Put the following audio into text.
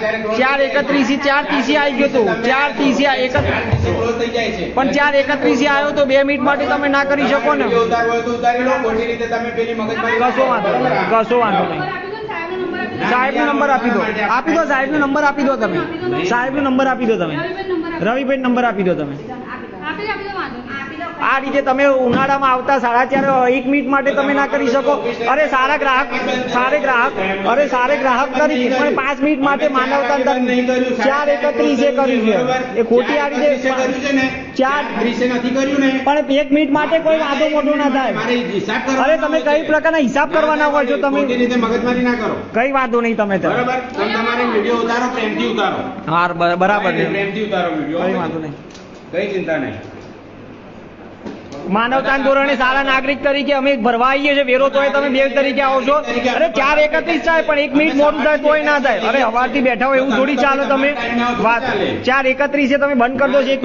4:31 4:30 આવી ગયો તો 4:30 પણ 4:31 આવ્યો તો 2 મિનિટ માટે તમે ના કરી શકો ને. કશો વાંધો નહીં. સાહેબનો નંબર આપી દો. સાહેબનો નંબર આપી દો તમે. સાહેબનો નંબર આપી દો તમે. રવિભાઈ નંબર આપી દો તમે. આ રીતે તમે ઉનાળામાં આવતા 4:30 1 મિનિટ માટે તમે ના કરી શકો. અરે સારા ગ્રાહક કરી પણ 5 મિનિટ માટે માનવતા 4:31 કર્યું છે એ ખોટી આ રીતે પણ 1 મિનિટ માટે કોઈ વાંધો મોટો ના થાય. અરે તમે કઈ પ્રકારના હિસાબ કરવાના હોય છો તમે? કઈ વાંધો નહીં તમે હા બરાબર કઈ વાંધો નહીં. કઈ ચિંતા નહીં. માનવતા ધોરણે સારા નાગરિક તરીકે અમે ભરવા આવીએ છીએ વેરો તોય તમે 2 તરીકે આવો છો. અરે 4:31 થાય પણ 1 મિનિટ મોડું થાય તોય ના થાય. અરે હવારથી બેઠા હોય એવું થોડી ચાલો તમે વાત. 4:31 તમે બંધ કરી દો છો.